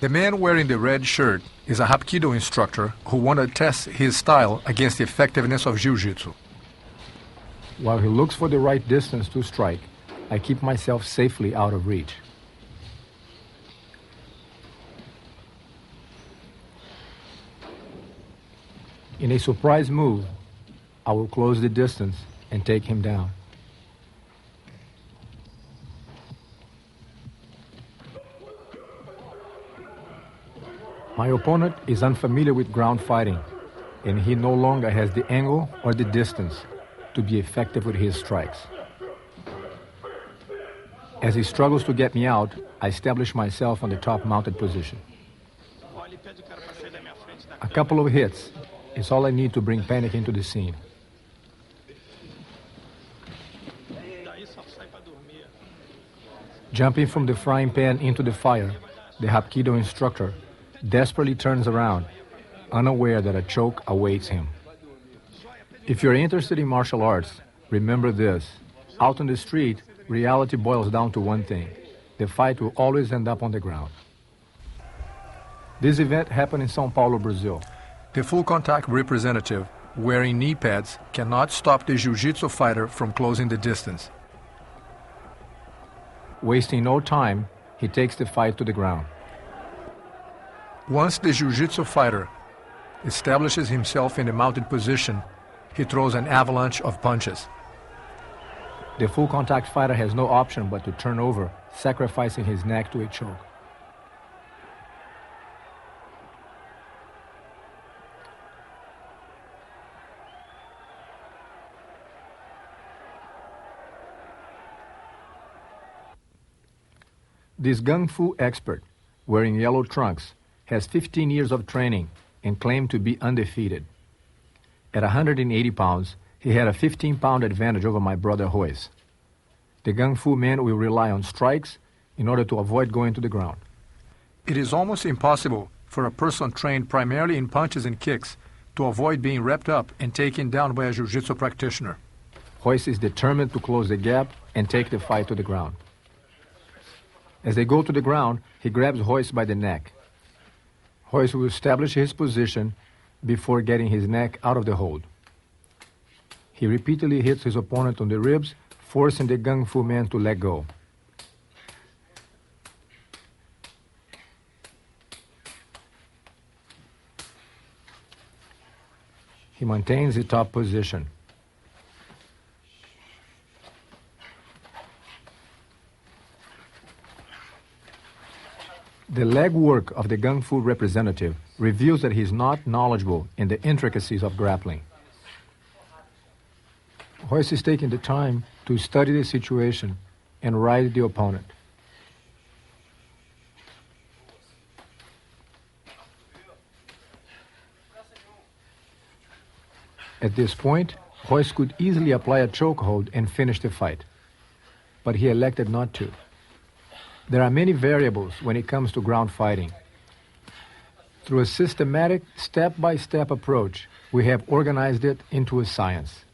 The man wearing the red shirt is a Hapkido instructor who wanted to test his style against the effectiveness of Jiu Jitsu. While he looks for the right distance to strike, I keep myself safely out of reach. In a surprise move, I will close the distance and take him down. My opponent is unfamiliar with ground fighting, and he no longer has the angle or the distance to be effective with his strikes. As he struggles to get me out, I establish myself on the top mounted position. A couple of hits is all I need to bring panic into the scene. Jumping from the frying pan into the fire, the Hapkido instructor desperately turns around, unaware that a choke awaits him. If you're interested in martial arts, remember this. Out on the street, reality boils down to one thing. The fight will always end up on the ground. This event happened in São Paulo, Brazil. The full contact representative, wearing knee pads, cannot stop the jiu-jitsu fighter from closing the distance. Wasting no time, he takes the fight to the ground. Once the jiu-jitsu fighter establishes himself in a mounted position, he throws an avalanche of punches. The full contact fighter has no option but to turn over, sacrificing his neck to a choke. This gung fu expert, wearing yellow trunks, has 15 years of training and claimed to be undefeated. At 180 pounds, he had a 15-pound advantage over my brother Royce. The gung fu man will rely on strikes in order to avoid going to the ground. It is almost impossible for a person trained primarily in punches and kicks to avoid being wrapped up and taken down by a jiu-jitsu practitioner. Royce is determined to close the gap and take the fight to the ground. As they go to the ground, he grabs Royce by the neck. Royce will establish his position before getting his neck out of the hold. He repeatedly hits his opponent on the ribs, forcing the gung fu man to let go. He maintains the top position. The leg work of the gung fu representative reveals that he is not knowledgeable in the intricacies of grappling. Royce is taking the time to study the situation and ride the opponent. At this point, Royce could easily apply a chokehold and finish the fight, but he elected not to. There are many variables when it comes to ground fighting. Through a systematic, step-by-step approach, we have organized it into a science.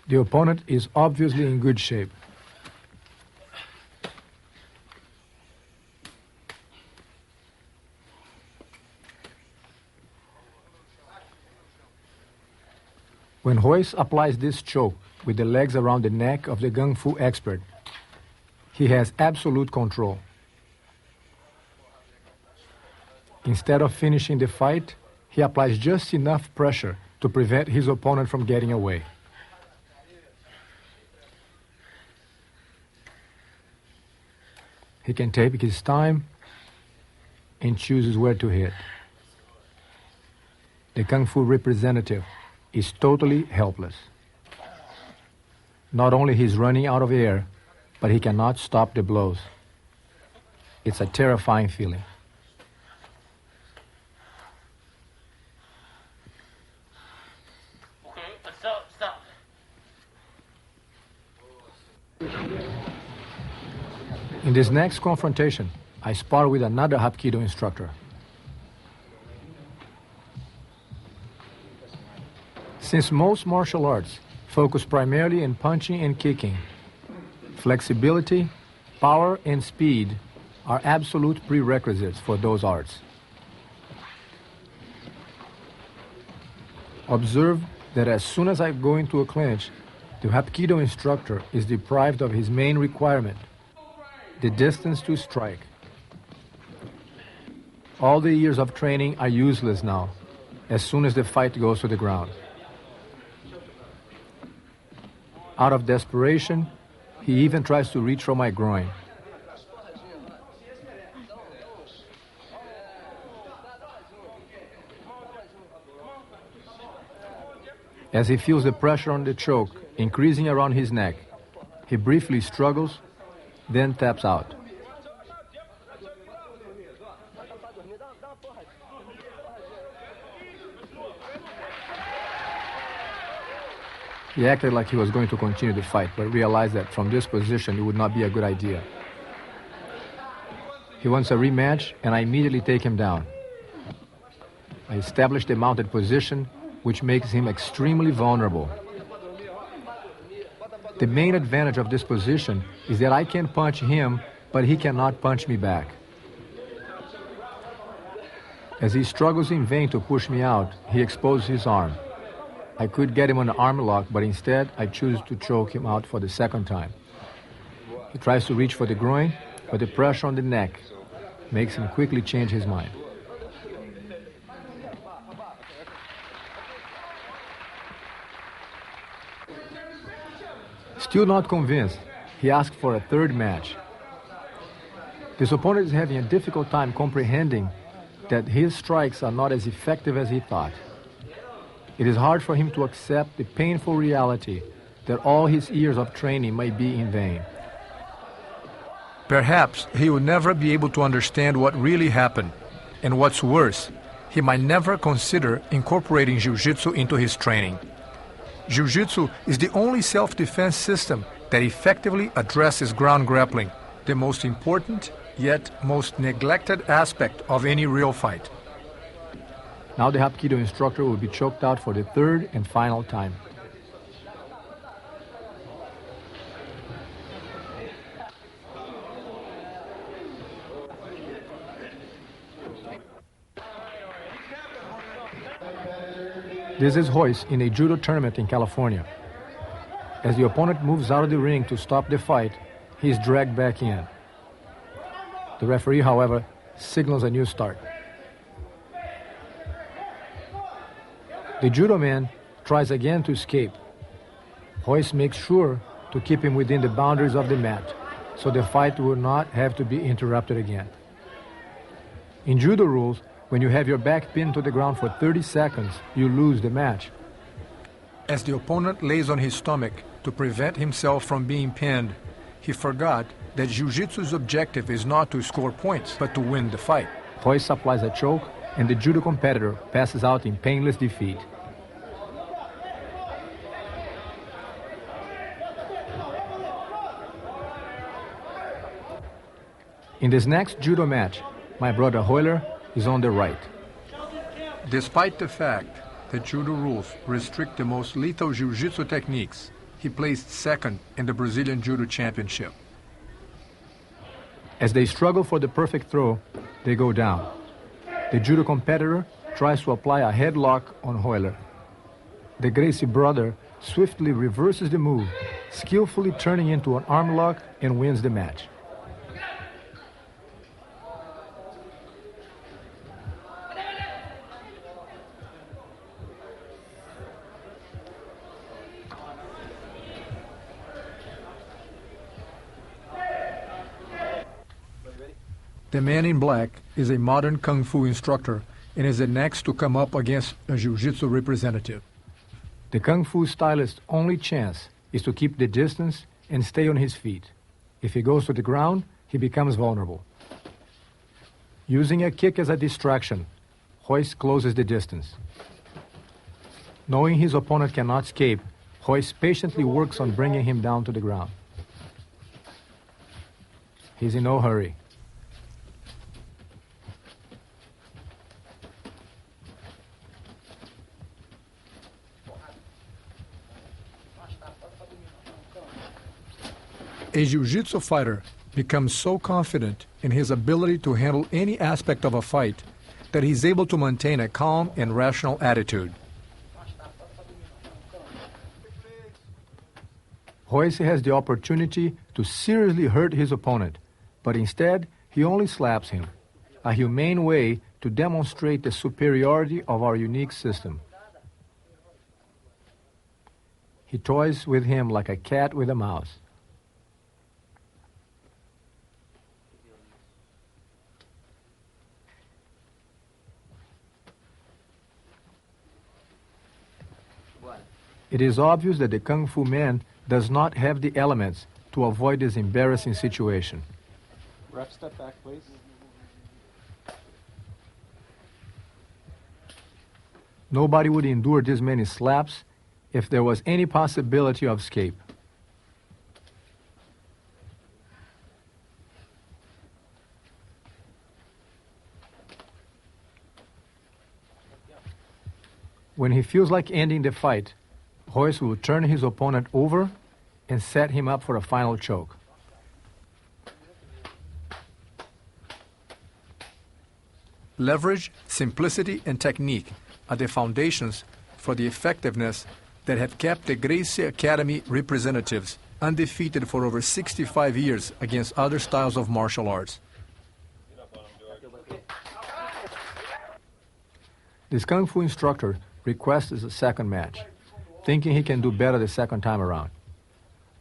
The opponent is obviously in good shape. When Royce applies this choke with the legs around the neck of the gung fu expert, he has absolute control. Instead of finishing the fight, he applies just enough pressure to prevent his opponent from getting away. He can take his time and chooses where to hit. The Kung Fu representative is totally helpless. Not only he's running out of air, but he cannot stop the blows. It's a terrifying feeling. Stop. In this next confrontation, I spar with another Hapkido instructor. Since most martial arts focus primarily on punching and kicking, flexibility Power and speed are absolute prerequisites for those arts. Observe that as soon as I go into a clinch, the Hapkido instructor is deprived of his main requirement, the distance to strike. All the years of training are useless now, as soon as the fight goes to the ground. Out of desperation, he even tries to reach for my groin. As he feels the pressure on the choke increasing around his neck, he briefly struggles, then taps out. He acted like he was going to continue the fight, but realized that from this position it would not be a good idea. He wants a rematch, and I immediately take him down. I establish the mounted position, which makes him extremely vulnerable. The main advantage of this position is that I can punch him, but he cannot punch me back. As he struggles in vain to push me out, he exposes his arm. I could get him on an arm lock, but instead I choose to choke him out for the second time. He tries to reach for the groin, but the pressure on the neck makes him quickly change his mind. Still not convinced, he asked for a third match. This opponent is having a difficult time comprehending that his strikes are not as effective as he thought. It is hard for him to accept the painful reality that all his years of training may be in vain. Perhaps he will never be able to understand what really happened, and what's worse, he might never consider incorporating Jiu-Jitsu into his training. Jiu-Jitsu is the only self-defense system that effectively addresses ground grappling, the most important yet most neglected aspect of any real fight. Now the Hapkido instructor will be choked out for the third and final time. This is Royce in a judo tournament in California. As the opponent moves out of the ring to stop the fight, he is dragged back in. The referee, however, signals a new start. The judo man tries again to escape. Royce makes sure to keep him within the boundaries of the mat, so the fight will not have to be interrupted again. In judo rules, when you have your back pinned to the ground for 30 seconds, you lose the match. As the opponent lays on his stomach to prevent himself from being pinned, he forgot that Jiu-Jitsu's objective is not to score points, but to win the fight. Royce applies a choke, and the judo competitor passes out in painless defeat. In this next judo match, my brother Royler is on the right. Despite the fact that judo rules restrict the most lethal jiu-jitsu techniques, he placed second in the Brazilian Judo Championship. As they struggle for the perfect throw, they go down. The judo competitor tries to apply a headlock on Royler. The Gracie brother swiftly reverses the move, skillfully turning into an arm lock, and wins the match. The man in black is a modern Kung Fu instructor and is the next to come up against a Jiu-Jitsu representative. The Kung Fu stylist's only chance is to keep the distance and stay on his feet. If he goes to the ground, he becomes vulnerable. Using a kick as a distraction, Royce closes the distance. Knowing his opponent cannot escape, Royce patiently works on bringing him down to the ground. He's in no hurry. A jiu-jitsu fighter becomes so confident in his ability to handle any aspect of a fight that he's able to maintain a calm and rational attitude. Royce has the opportunity to seriously hurt his opponent, but instead he only slaps him, a humane way to demonstrate the superiority of our unique system. He toys with him like a cat with a mouse. It is obvious that the Kung Fu man does not have the elements to avoid this embarrassing situation. Ref, step back, please. Nobody would endure this many slaps if there was any possibility of escape. When he feels like ending the fight, Royce will turn his opponent over and set him up for a final choke. Leverage, simplicity, and technique are the foundations for the effectiveness that have kept the Gracie Academy representatives undefeated for over 65 years against other styles of martial arts. This Kung Fu instructor requests a second match, thinking he can do better the second time around.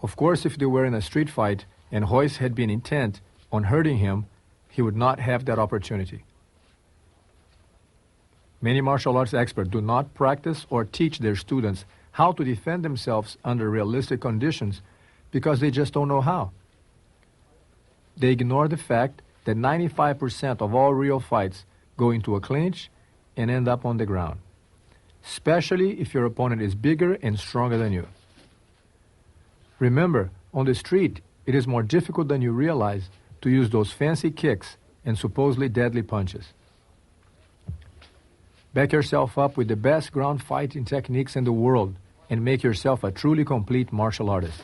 Of course, if they were in a street fight and Royce had been intent on hurting him, he would not have that opportunity. Many martial arts experts do not practice or teach their students how to defend themselves under realistic conditions because they just don't know how. They ignore the fact that 95% of all real fights go into a clinch and end up on the ground, especially if your opponent is bigger and stronger than you. Remember, on the street, it is more difficult than you realize to use those fancy kicks and supposedly deadly punches. Back yourself up with the best ground fighting techniques in the world and make yourself a truly complete martial artist.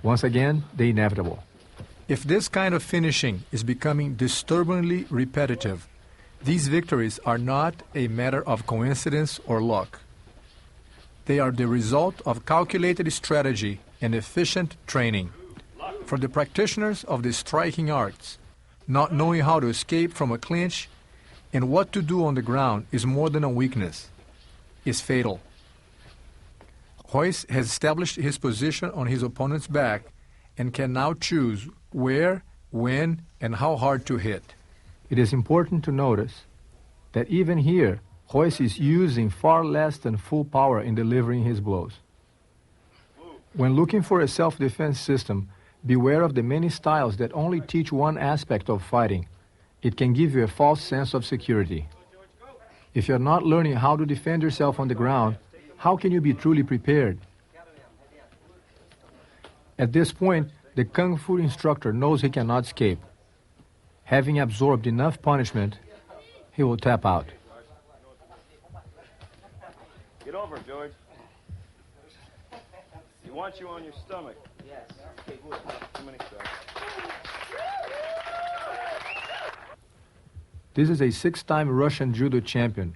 Once again, the inevitable. If this kind of finishing is becoming disturbingly repetitive, these victories are not a matter of coincidence or luck. They are the result of calculated strategy and efficient training. For the practitioners of the striking arts, not knowing how to escape from a clinch and what to do on the ground is more than a weakness. It's fatal. Royce has established his position on his opponent's back and can now choose where, when, and how hard to hit. It is important to notice that even here, Royce is using far less than full power in delivering his blows. When looking for a self-defense system, beware of the many styles that only teach one aspect of fighting. It can give you a false sense of security. If you're not learning how to defend yourself on the ground, how can you be truly prepared? At this point, the Kung Fu instructor knows he cannot escape. Having absorbed enough punishment, he will tap out. Get over, George. He wants you on your stomach. Yes. Okay, good. Too many steps. This is a 6-time Russian judo champion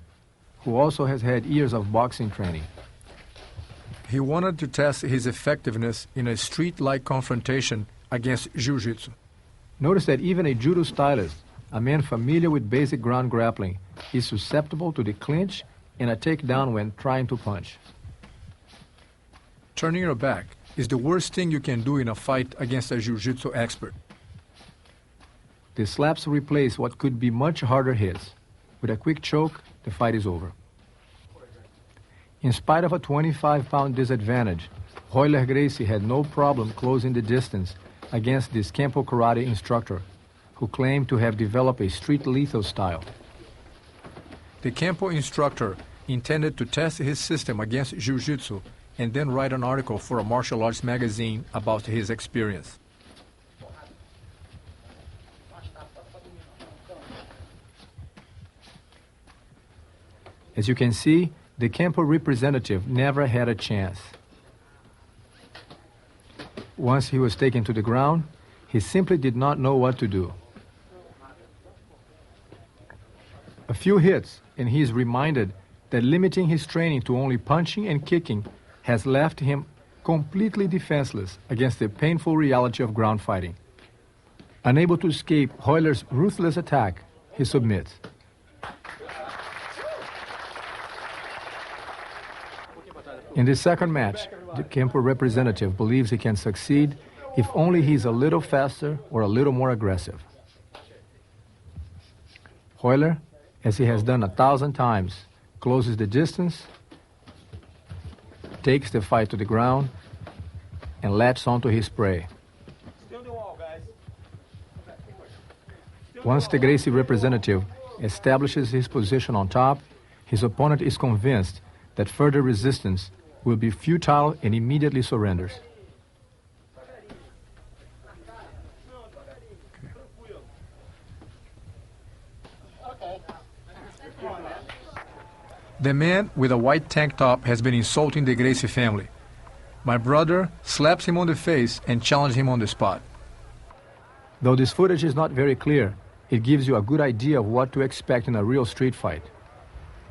who also has had years of boxing training. He wanted to test his effectiveness in a street-like confrontation against Jiu-Jitsu. Notice that even a judo stylist, a man familiar with basic ground grappling, is susceptible to the clinch and a takedown when trying to punch. Turning your back is the worst thing you can do in a fight against a Jiu-Jitsu expert. The slaps replace what could be much harder hits. With a quick choke, the fight is over. In spite of a 25-pound disadvantage, Royce Gracie had no problem closing the distance against this Kempo karate instructor, who claimed to have developed a street lethal style. The Kempo instructor intended to test his system against Jiu-Jitsu and then write an article for a martial arts magazine about his experience. As you can see, the Kempo representative never had a chance. Once he was taken to the ground, he simply did not know what to do. A few hits, and he is reminded that limiting his training to only punching and kicking has left him completely defenseless against the painful reality of ground fighting. Unable to escape Royler's ruthless attack, he submits. In the second match, the Kempo representative believes he can succeed if only he's a little faster or a little more aggressive. Royler, as he has done 1,000 times, closes the distance, takes the fight to the ground, and latches onto his prey. Once the Gracie representative establishes his position on top, his opponent is convinced that further resistance will be futile and immediately surrenders. The man with a white tank top has been insulting the Gracie family. My brother slaps him on the face and challenges him on the spot. Though this footage is not very clear, it gives you a good idea of what to expect in a real street fight.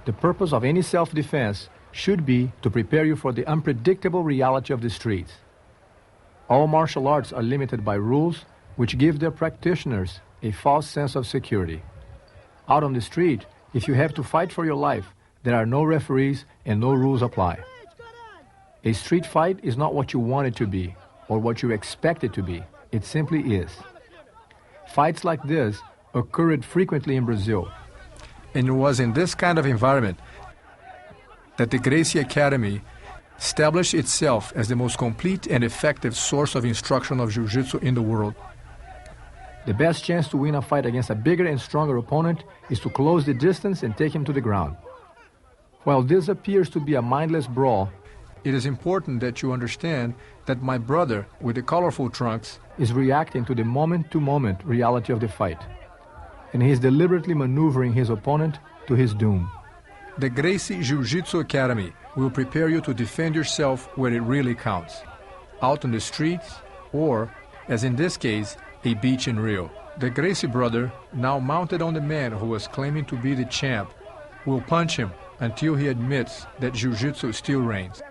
The purpose of any self-defense should be to prepare you for the unpredictable reality of the streets. All martial arts are limited by rules which give their practitioners a false sense of security. Out on the street, if you have to fight for your life, there are no referees and no rules apply. A street fight is not what you want it to be or what you expect it to be. It simply is. Fights like this occurred frequently in Brazil. And it was in this kind of environment that the Gracie Academy established itself as the most complete and effective source of instruction of Jiu-Jitsu in the world. The best chance to win a fight against a bigger and stronger opponent is to close the distance and take him to the ground. While this appears to be a mindless brawl, it is important that you understand that my brother with the colorful trunks is reacting to the moment-to-moment reality of the fight, and he is deliberately maneuvering his opponent to his doom. The Gracie Jiu-Jitsu Academy will prepare you to defend yourself where it really counts, out on the streets or, as in this case, a beach in Rio. The Gracie brother, now mounted on the man who was claiming to be the champ, will punch him until he admits that Jiu-Jitsu still reigns.